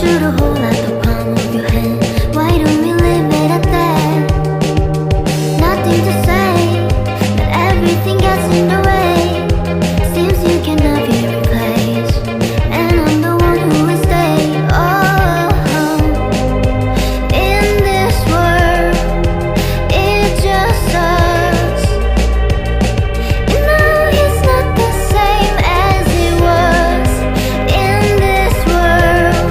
shoot a hole at the palm of your hand. Why don't we leave it at that? Nothing to say, but everything gets in the way. Seems you cannot be replaced, and I'm the one who will stay. Oh, in this world, it just sucks. You know he's not the same as he was. In this world,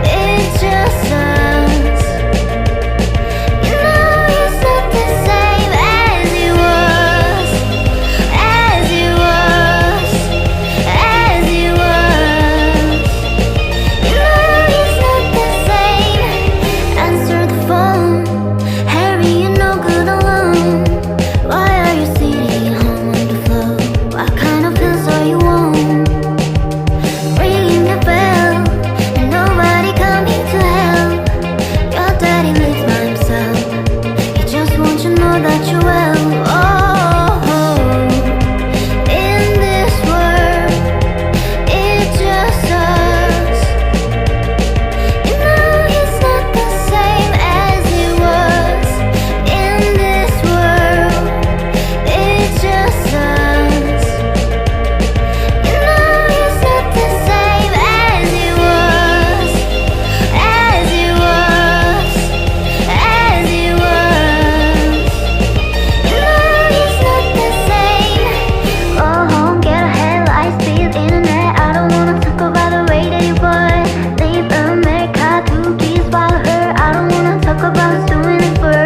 it just sucks. You know he's not the same as he was. As he was. As he was. You know he's not the same. Answer the phone. Harry, you're no good alone. Why are you sitting at home on the floor? What kind of pills are you on? Ringing the bell, and nobody coming to help. Your daddy lives by himself. He just wants you to know that you're well. Oh, in this world, it just sucks. You know he's not the same as he was. In this world, it just sucks. You know he's not the same as he was. As he was. As he was. You know he's not the same. Go home, get ahead, high-speed internet. I don't wanna talk about the way that you put. Leave America, 2 keys, follow her. I don't wanna talk about who's doing it first.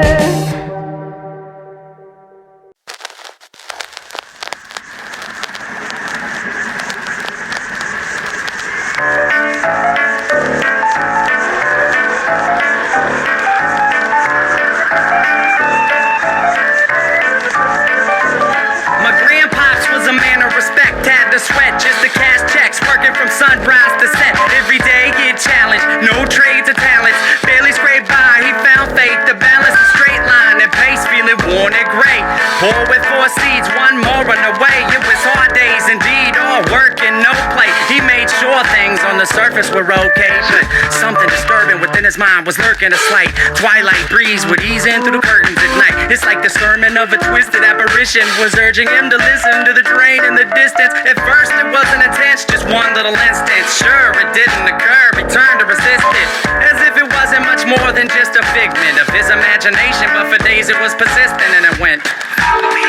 My grandpops was a man of respect, had to sweat just to cash checks, working from sunrise to set. Every day get challenged, no trades or talents. Barely scraped by, he found faith to balance the straight line and pace, feeling worn and gray. Poor with 4 seeds, 1 more on the way. It was hard days indeed, all work and no play. He made sure things on the surface were okay, but something disturbing within his mind was lurking. A slight twilight breeze would ease in through the curtains at night. It's like the sermon of a twisted apparition was urging him to listen to the train in the distance. At first it wasn't intense, just one little instance. Sure, it didn't occur, he turned to resist it, as if it wasn't much more than just a figment of his imagination. But for days it was persistent, and it went, follow me,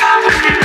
follow me,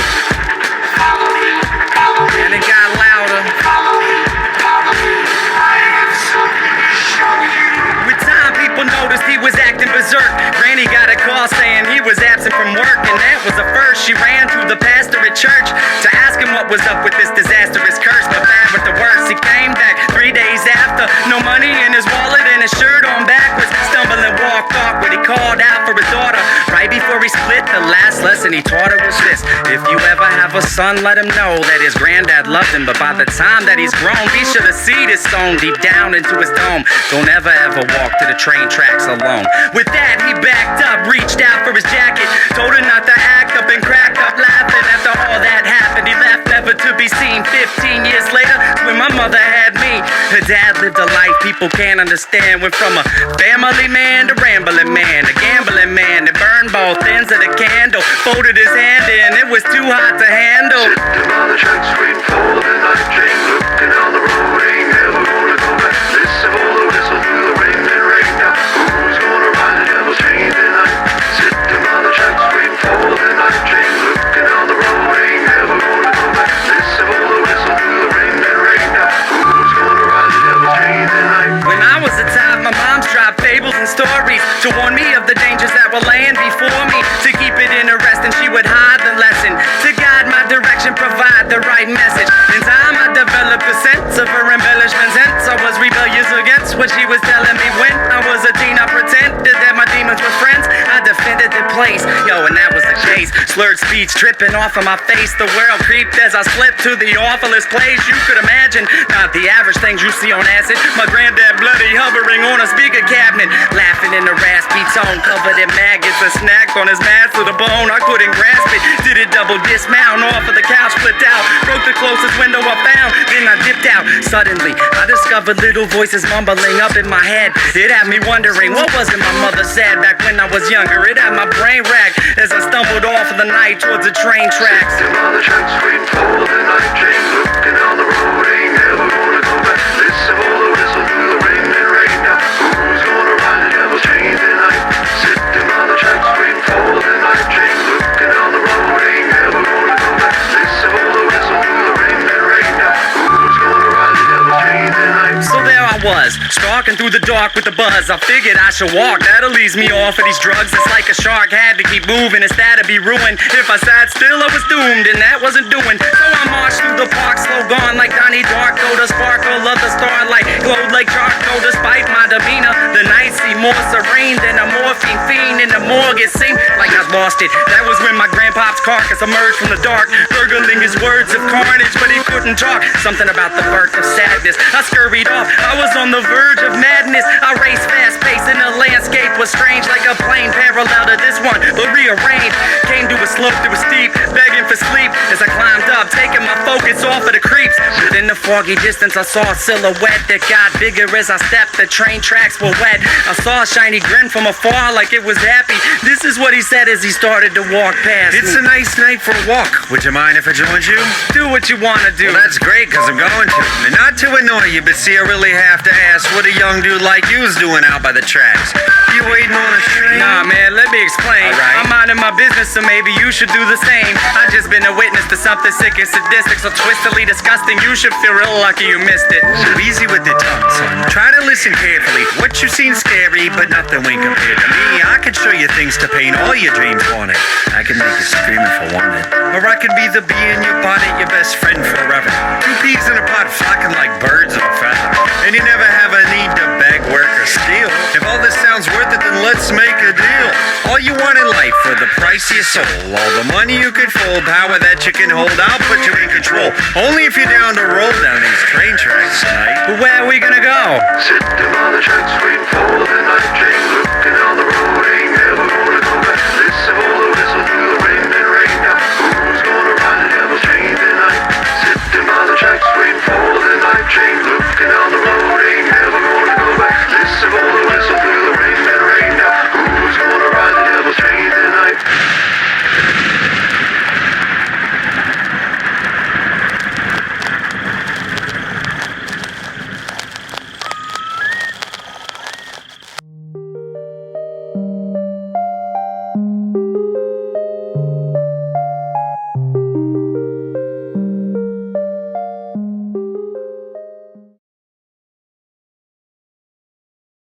follow me, follow me. And it got louder, follow me, follow me. I have something to show you. With time, people noticed he was acting berserk. Granny got a call saying he was absent from work, and that was the first. She ran to the pastor at church to ask him what was up with this disastrous curse. But bad with the worst, he came back 3 days after. No money in his wallet and his shirt on backwards. Stumbling walked awkward, he called out for his daughter. Right before he split, the last lesson he taught her was this: if you ever have a son, let him know that his granddad loved him. But by the time that he's grown, be sure the seed is sown deep down into his dome. Don't ever walk to the train tracks alone. With that, he backed up, reached out for his jacket, told her not to act up and cracked up laughing. After all that happened, he left never to be seen. 15 years later, when my mother had me, her dad lived a life people can't understand. Went from a family man to rambling man, a gambling man that burned both ends of the candle. Folded his hand in, it was too hot to handle. Sitting on the tracks, waiting for the night train, looking on the road, ain't never gonna go back. Listen for the whistle through the rain and rain. Now who's gonna ride the devil's train tonight? Sitting on the tracks, waiting for the night train, looking on the road, ain't never gonna go back. Listen for the whistle through the rain and rain. Now who's gonna ride the devil's train tonight? When I was a child, my mom's dropped fables and stories to warn me of the dangers that were laying before me. To keep it interesting, she would hide the lesson, to guide my direction, provide the right message. In time, I developed a sense of her embellishments, hence I was rebellious against what she was telling me. When I was a teen, I pretended that my demons were friends. I defended the place, yo, and that was the case. place. Slurred speech dripping off of my face. The world creeped as I slipped to the awfulest place you could imagine. Not the average things you see on acid. My granddad bloody hovering on a speaker cabinet, laughing in a raspy tone, covered in maggots. A snack on his mask to the bone. I couldn't grasp it. Did it double dismount off of the couch, flipped out, broke the closest window I found. Then I dipped out. Suddenly, I discovered little voices mumbling up in my head. It had me wondering what was it my mother said back when I was younger. It had my brain racked as I stumbled off of the night towards the train tracks. Sitting on the tracks waiting for the night train, looking down the road, ain't never gonna go back. Listen for the whistle through the rain and rain. Now who's gonna ride the devil's chain tonight? Sitting on the tracks waiting for the night train, looking down the road, ain't never gonna go back. Listen for the whistle through the rain and rain. Now who's gonna ride the devil's chain tonight? So there I was, stalking through the dark with the buzz. I figured I should walk, that'll ease me off of these drugs. It's like a shark, had to keep moving, it's that'd be ruined. If I sat still, I was doomed, and that wasn't doing. So I marched through the park, slow gone like Donnie Darko. The sparkle of the starlight glowed like charcoal. Despite my demeanor, the night seemed more serene than a morphine fiend in the morgue. It seemed like I'd lost it. That was when my grandpop's carcass emerged from the dark, gurgling his words of carnage, but he couldn't talk. Something about the birth of sadness. I scurried off, I was on the verge of madness. I raced fast paced and the landscape was strange, like a plane parallel to this one, but rearranged. Came to a slope that was steep, begging for sleep as I climbed up, taking my focus off of the creeps. Within the foggy distance, I saw a silhouette that got bigger as I stepped. The train tracks were wet. I saw a shiny grin from afar like it was happy. This is what he said as he started to walk past It's me. a nice night for a walk. Would you mind if I joined you? Do what you wanna do. Well, that's great, because I'm going to. And not to annoy you, but see, I really have to ask what a young dude like you's doing out by the tracks. You waiting on a train? Nah, man, let me explain. Alright. I'm minding my business, so maybe you should do the same. I just been a witness to something sick and sadistic, so twistedly disgusting. You should feel real lucky you missed it. So easy with the tongue, son. Try to listen carefully. What you seen scary, but nothing when compared to me. I could show you things to paint all your dreams on it. I could make you scream if I wanted. Or I could be the bee in your bonnet, your best friend forever. Two peas in a pot flocking like birds of a feather. And you never have a need to beg, work, or steal. If all this sounds worth it, then let's make a deal. All you want in life for the price of your soul. All the money you could fold, power that you can hold, I'll put you in control. Only if you're down to roll down these train tracks tonight. But where are we gonna go? Sitting on the tracks